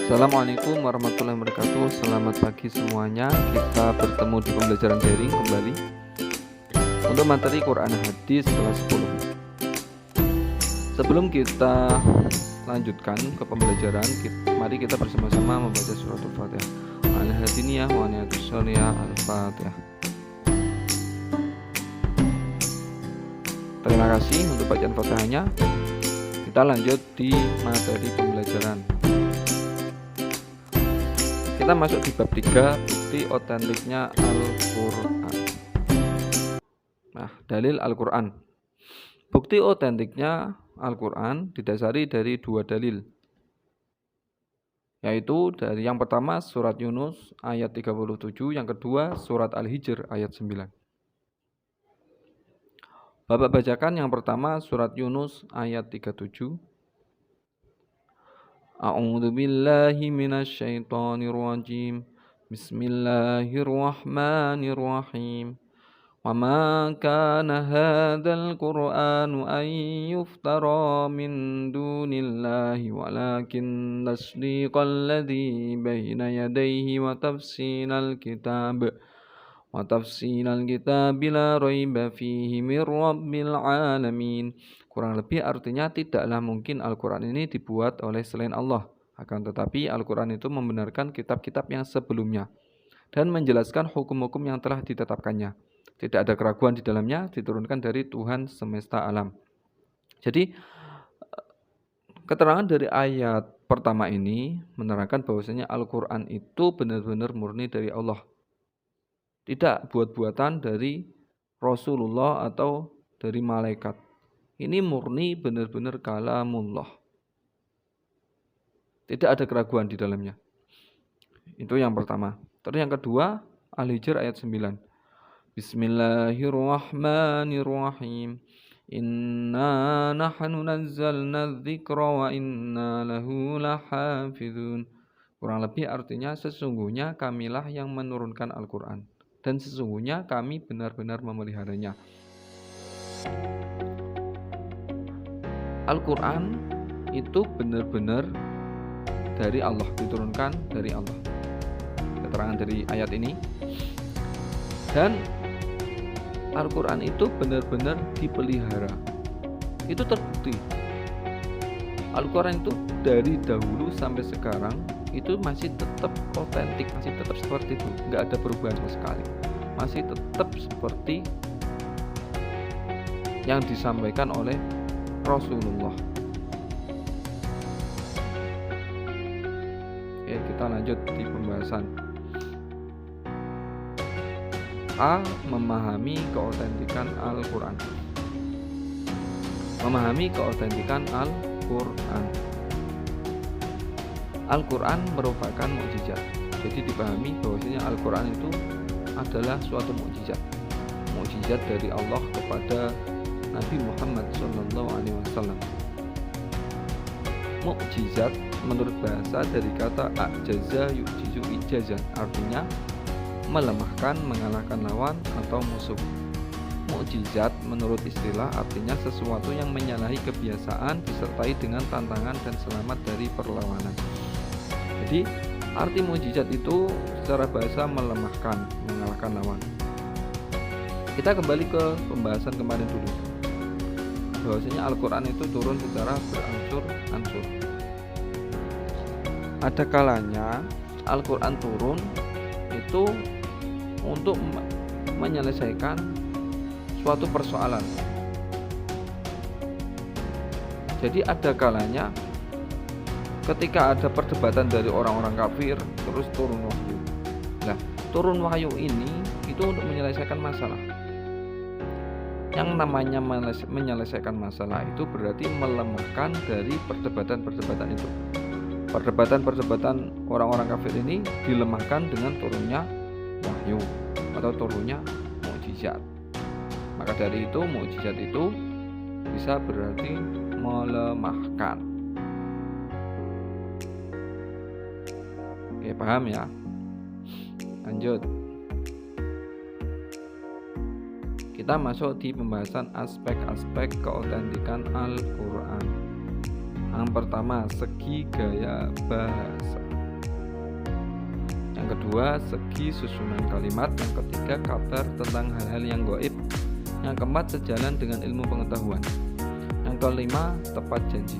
Assalamualaikum warahmatullahi wabarakatuh. Selamat pagi semuanya. Kita bertemu di pembelajaran daring kembali untuk materi Quran Hadis kelas 10. Sebelum kita lanjutkan ke pembelajaran, mari kita bersama-sama membaca surat Al-Fatihah. Al-Hadiniyah wa Niyatus Sholiyah Al-Fatihah. Terima kasih untuk bacaan Fatihahnya. Kita lanjut di materi pembelajaran. Kita masuk di bab 3, bukti otentiknya Al-Quran. Nah, dalil Al-Quran. Bukti otentiknya Al-Quran didasari dari dua dalil, yaitu dari yang pertama surat Yunus ayat 37, yang kedua surat Al-Hijr ayat 9. Bapak bacakan yang pertama surat Yunus ayat 37. A'udzu billahi minasyaitonir rajim. Bismillahirrahmanirrahim. Wa ma kana hadzal qur'anu an yuftara min dunillahi walakin tasdiqal ladzi baina yadayhi wa tafsilal kitab la raiba fihi mir rabbil alamin. Kurang lebih artinya tidaklah mungkin Al-Quran ini dibuat oleh selain Allah. Akan tetapi Al-Quran itu membenarkan kitab-kitab yang sebelumnya dan menjelaskan hukum-hukum yang telah ditetapkannya. Tidak ada keraguan di dalamnya, diturunkan dari Tuhan semesta alam. Jadi keterangan dari ayat pertama ini menerangkan bahwasanya Al-Quran itu benar-benar murni dari Allah. Tidak buat-buatan dari Rasulullah atau dari malaikat. Ini murni benar-benar kalamullah. Tidak ada keraguan di dalamnya. Itu yang pertama. Terus yang kedua, Al-Hijr ayat 9. Bismillahirrahmanirrahim. Inna nahnu nazzalna dzikra wa inna lahu lahafizun. Kurang lebih artinya sesungguhnya kamilah yang menurunkan Al-Quran dan sesungguhnya kami benar-benar memeliharanya. Al-Quran itu benar-benar dari Allah, diturunkan dari Allah. Keterangan dari ayat ini. Dan Al-Quran itu benar-benar dipelihara. Itu terbukti. Al-Quran itu dari dahulu sampai sekarang itu masih tetap otentik, masih tetap seperti itu. Nggak ada perubahan sama sekali. Masih tetap seperti yang disampaikan oleh Rasulullah. Oke, kita lanjut di pembahasan. A. Memahami keautentikan Al-Quran. Memahami keautentikan Al-Quran. Al-Quran merupakan mukjizat. Jadi dipahami bahwasanya Al-Quran itu adalah suatu mukjizat. Mukjizat dari Allah kepada Nabi Muhammad SAW. Mukjizat menurut bahasa dari kata ajaza yu'jizu ijazan, artinya melemahkan, mengalahkan lawan atau musuh. Mukjizat menurut istilah artinya sesuatu yang menyalahi kebiasaan disertai dengan tantangan dan selamat dari perlawanan. Jadi arti mukjizat itu secara bahasa melemahkan, mengalahkan lawan. Kita kembali ke pembahasan kemarin dulu, bahwasanya Al-Quran itu turun secara berangsur-angsur. Ada kalanya Al-Quran turun itu untuk menyelesaikan suatu persoalan. Jadi ada kalanya ketika ada perdebatan dari orang-orang kafir, terus turun wahyu. Nah, turun wahyu ini itu untuk menyelesaikan masalah. Yang namanya menyelesaikan masalah itu berarti melemahkan dari perdebatan-perdebatan itu. Perdebatan-perdebatan orang-orang kafir ini dilemahkan dengan turunnya wahyu atau turunnya mukjizat. Maka dari itu mukjizat itu bisa berarti melemahkan. Oke, paham ya? Lanjut. Kita masuk di pembahasan aspek-aspek keautentikan Al-Quran. Yang pertama, segi gaya bahasa. Yang kedua, segi susunan kalimat. Yang ketiga, kabar tentang hal-hal yang gaib. Yang keempat, sejalan dengan ilmu pengetahuan. Yang kelima, tepat janji.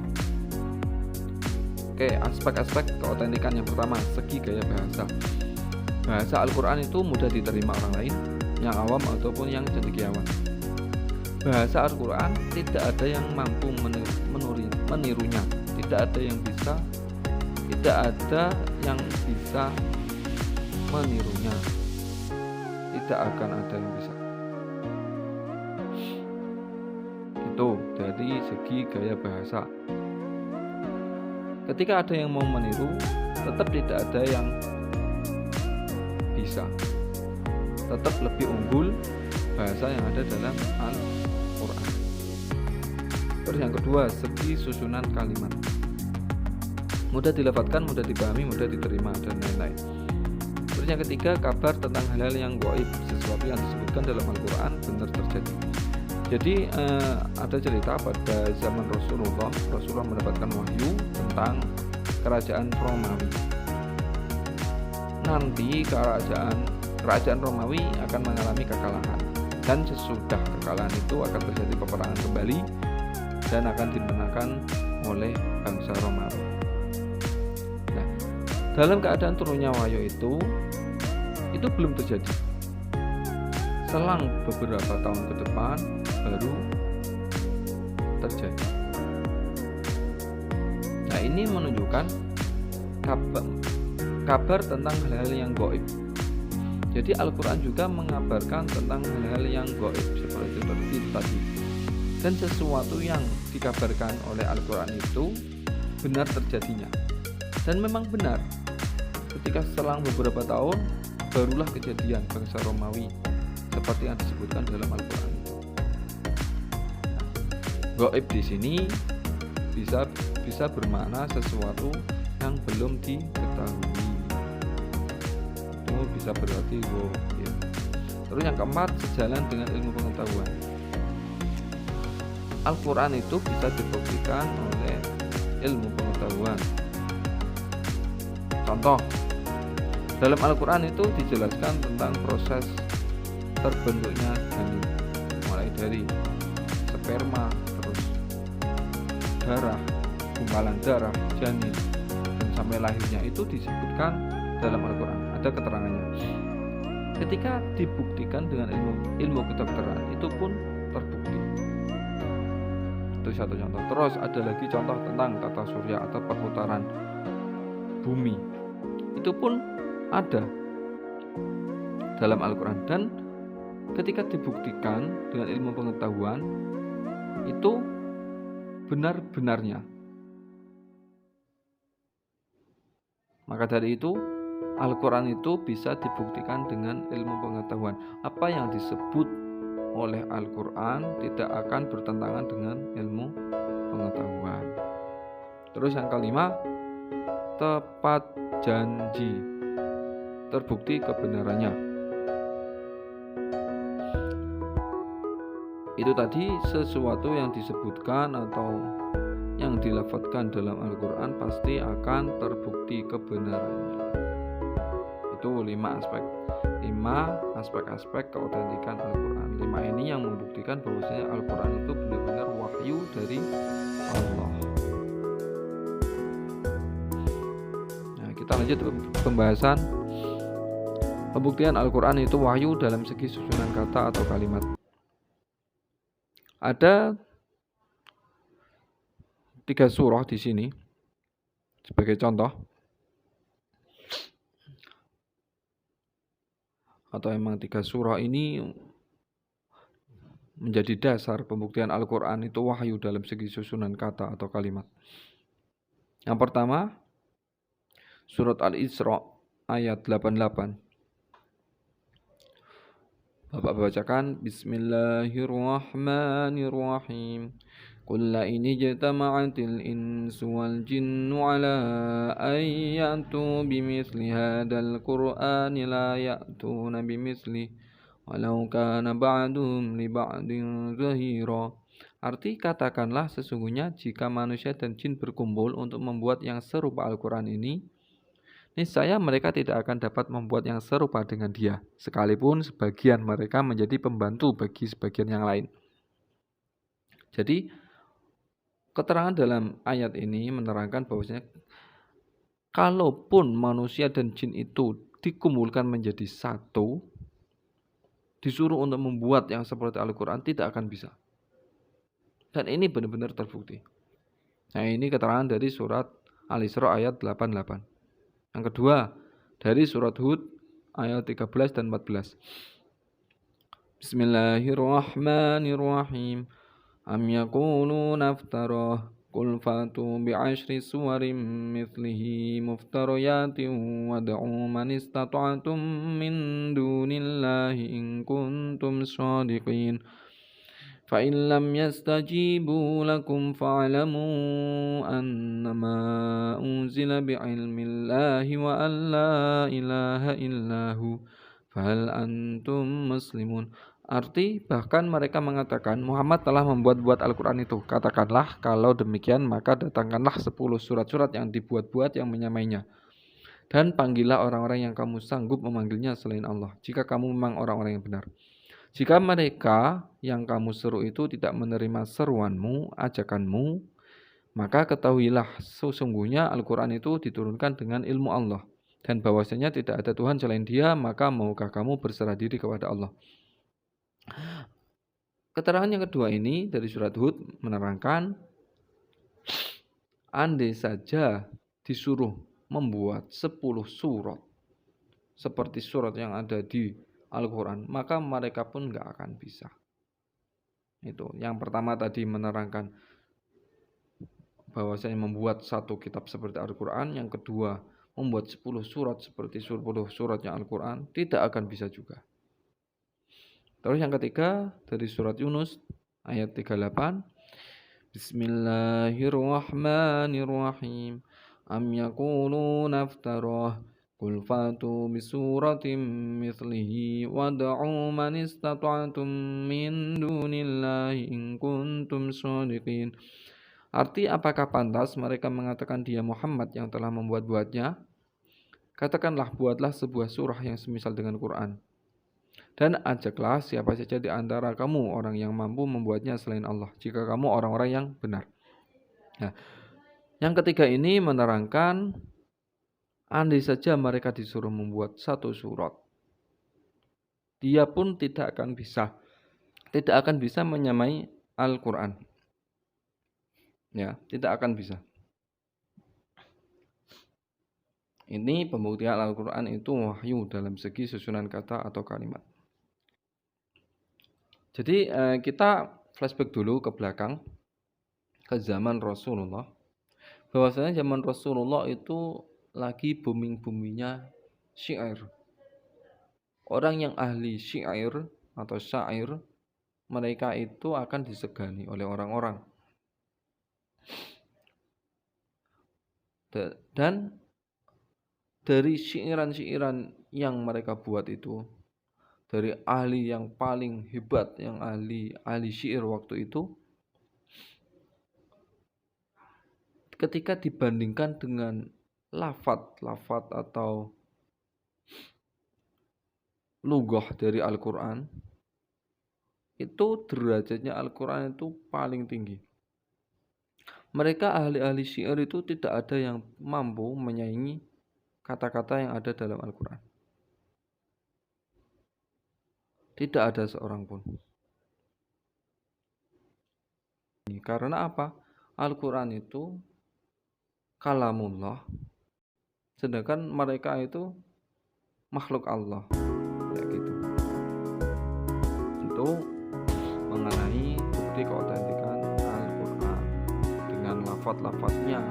Oke, aspek-aspek keautentikan. Yang pertama, segi gaya bahasa. Bahasa Al-Quran itu mudah diterima orang lain, yang awam ataupun yang cendekiawan. Bahasa Al-Quran tidak ada yang mampu menirunya. Tidak ada yang bisa menirunya. Tidak akan ada yang bisa. Itu dari segi gaya bahasa. Ketika ada yang mau meniru, tetap tidak ada yang bisa. Tetap lebih unggul bahasa yang ada dalam Al-Quran. Terus yang kedua, segi susunan kalimat. Mudah dilafadzkan, mudah dipahami, mudah diterima, dan lain-lain. Terus yang ketiga, kabar tentang hal-hal yang gaib, sesuatu yang disebutkan dalam Al-Quran benar terjadi. Jadi ada cerita pada zaman Rasulullah mendapatkan wahyu tentang kerajaan Romawi. Nanti kerajaan Romawi akan mengalami kekalahan, dan sesudah kekalahan itu akan terjadi peperangan kembali dan akan dimenangkan oleh bangsa Romawi. Nah, dalam keadaan turunnya wahyu itu belum terjadi. Selang beberapa tahun ke depan baru terjadi. Nah, ini menunjukkan kabar tentang hal-hal yang gaib. Jadi Al-Quran juga mengabarkan tentang hal-hal yang gaib seperti itu tadi. Dan sesuatu yang dikabarkan oleh Al-Quran itu benar terjadinya. Dan memang benar. Ketika selang beberapa tahun barulah kejadian bangsa Romawi seperti yang disebutkan dalam Al-Quran. Gaib di sini bisa bermakna sesuatu yang belum diketahui. Itu bisa berarti gaib. Ya. Terus yang keempat, sejalan dengan ilmu pengetahuan. Al-Quran itu bisa dibuktikan oleh ilmu pengetahuan. Contoh, dalam Al-Quran itu dijelaskan tentang proses terbentuknya janin, mulai dari sperma, terus darah, gumpalan darah, janin, dan sampai lahirnya itu disebutkan dalam Al-Quran, ada keterangannya. Ketika dibuktikan dengan ilmu kedokteran, itu pun terbukti. Itu satu contoh. Terus ada lagi contoh tentang tata surya atau perputaran bumi, itu pun ada dalam Al-Quran. Dan ketika dibuktikan dengan ilmu pengetahuan, itu benar-benarnya. Maka dari itu Al-Quran itu bisa dibuktikan dengan ilmu pengetahuan. Apa yang disebut oleh Al-Quran tidak akan bertentangan dengan ilmu pengetahuan. Terus yang kelima, tepat janji, terbukti kebenarannya. Itu tadi sesuatu yang disebutkan atau yang dilafadzkan dalam Al-Quran pasti akan terbukti kebenarannya. Itu 5 aspek keautentikan Al-Quran. 5 ini yang membuktikan bahwasanya Al-Quran itu benar-benar wahyu dari Allah. Nah, kita lanjut pembahasan pembuktian Al-Quran itu wahyu dalam segi susunan kata atau kalimat. Ada 3 surah di sini sebagai contoh, atau emang 3 surah ini menjadi dasar pembuktian Al-Quran itu wahyu dalam segi susunan kata atau kalimat. Yang pertama, surat Al-Isra ayat 88. Bapak bacakan, Bismillahirrahmanirrahim. Qul la in ijtama'atil insu wal jinnu ala an ya'tu bimithli hadzal qur'ani la ya'tuna bimithli walau kana ba'duhum li ba'din zahira. Arti, katakanlah sesungguhnya jika manusia dan jin berkumpul untuk membuat yang serupa Al-Quran ini, niscaya mereka tidak akan dapat membuat yang serupa dengan dia, sekalipun sebagian mereka menjadi pembantu bagi sebagian yang lain. Jadi, keterangan dalam ayat ini menerangkan bahwasanya kalaupun manusia dan jin itu dikumpulkan menjadi satu, disuruh untuk membuat yang seperti Al-Quran, tidak akan bisa. Dan ini benar-benar terbukti. Nah, ini keterangan dari surat Al-Isra ayat 88. Yang kedua, dari surat Hud ayat 13 dan 14. Bismillahirrahmanirrahim. Am yakuluna aftarah qul fatu bi'ashri suwarim mithlihi muftariyatin wad'u man istata'tum min dunillahi in kuntum shadiqin. فإن لم يستجيبوا لكم فاعلموا أنما أنزل بعلم الله وأن لا إله إلا هو فهل أنتم مسلمون. Arti, bahkan mereka mengatakan Muhammad telah membuat-buat Al-Quran itu. Katakanlah, kalau demikian maka datangkanlah 10 surat-surat yang dibuat-buat yang menyamainya. Dan panggillah orang-orang yang kamu sanggup memanggilnya selain Allah, jika kamu memang orang-orang yang benar. Jika mereka yang kamu seru itu tidak menerima seruanmu, ajakanmu, maka ketahuilah sesungguhnya Al-Quran itu diturunkan dengan ilmu Allah. Dan bahwasanya tidak ada Tuhan selain Dia, maka maukah kamu berserah diri kepada Allah. Keterangan yang kedua ini dari surat Hud menerangkan, andai saja disuruh membuat 10 surat seperti surat yang ada di Al-Quran, maka mereka pun nggak akan bisa. Itu yang pertama tadi menerangkan bahwasanya membuat satu kitab seperti Al-Quran. Yang kedua, membuat 10 surat seperti 10 suratnya Al-Quran, tidak akan bisa juga. Terus yang ketiga dari surat Yunus ayat 38. Bismillahirrahmanirrahim. Am yakuluna aftarah Qul fatu bisuratin mithlihi wad'u man istata'tum min dunillahi in kuntum shadiqin. Arti, apakah pantas mereka mengatakan dia Muhammad yang telah membuat-buatnya? Katakanlah, buatlah sebuah surah yang semisal dengan Quran. Dan ajaklah siapa saja di antara kamu orang yang mampu membuatnya selain Allah, jika kamu orang-orang yang benar. Nah, yang ketiga ini menerangkan andai saja mereka disuruh membuat satu surat, dia pun tidak akan bisa menyamai Al-Quran. Ya, tidak akan bisa. Ini pembuktian Al-Quran itu wahyu dalam segi susunan kata atau kalimat. Jadi kita flashback dulu ke belakang, ke zaman Rasulullah. Bahwasanya zaman Rasulullah itu lagi booming-boomingnya syair. Orang yang ahli syair atau syair, mereka itu akan disegani oleh orang-orang. Dan dari syairan-syairan yang mereka buat itu, dari ahli yang paling hebat, yang ahli syair waktu itu, ketika dibandingkan dengan lafaz atau lughah dari Al-Quran, itu derajatnya Al-Quran itu paling tinggi. Mereka ahli-ahli syair itu tidak ada yang mampu menyaingi kata-kata yang ada dalam Al-Quran. Tidak ada seorang pun. Karena apa? Al-Quran itu kalamullah, sedangkan mereka itu makhluk Allah, ya gitu. Itu mengenai bukti keautentikan Al-Quran dengan lafaz-lafaznya,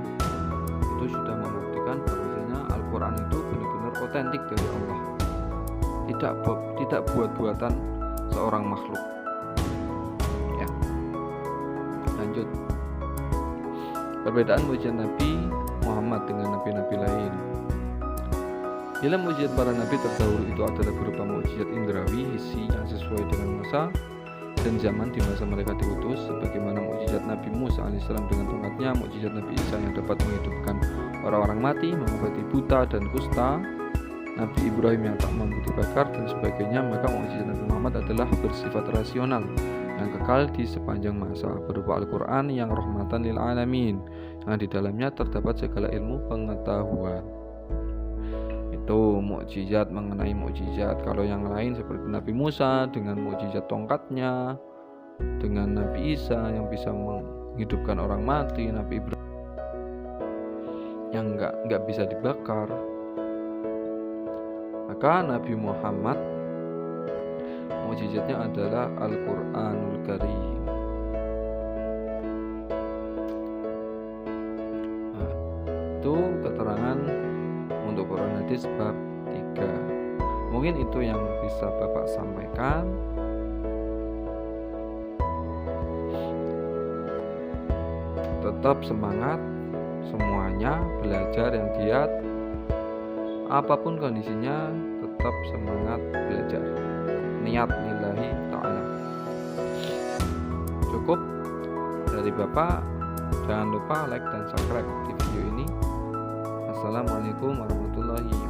itu sudah membuktikan bahwasanya Al-Quran itu benar-benar otentik dari Allah, tidak buat-buatan seorang makhluk. Ya, lanjut. Perbedaan mujizat Nabi Muhammad dengan nabi-nabi lain. Bila mujizat para nabi terdahulu itu adalah berupa mujizat indrawi, hissi yang sesuai dengan masa, dan zaman di masa mereka diutus, sebagaimana mukjizat Nabi Musa alaihissalam dengan tongkatnya, mukjizat Nabi Isa yang dapat menghidupkan orang-orang mati, mengobati buta dan kusta, Nabi Ibrahim yang tak mampu dibakar dan sebagainya. Maka mukjizat Nabi Muhammad adalah bersifat rasional yang kekal di sepanjang masa, berupa Al-Quran yang rahmatan lil alamin, yang di dalamnya terdapat segala ilmu pengetahuan. Itu mukjizat mengenai mukjizat. Kalau yang lain seperti Nabi Musa dengan mukjizat tongkatnya, dengan Nabi Isa yang bisa menghidupkan orang mati, Nabi Ibrahim yang nggak bisa dibakar, maka Nabi Muhammad mukjizatnya adalah Al-Qur'anul Karim. Nah, itu keterangan untuk Quran hadis bab 3. Mungkin itu yang bisa Bapak sampaikan. Tetap semangat semuanya, belajar yang giat, apapun kondisinya tetap semangat belajar, niat lillahi ta'ala. Cukup dari Bapak, jangan lupa like dan subscribe di video ini. Assalamualaikum warahmatullahi wabarakatuh.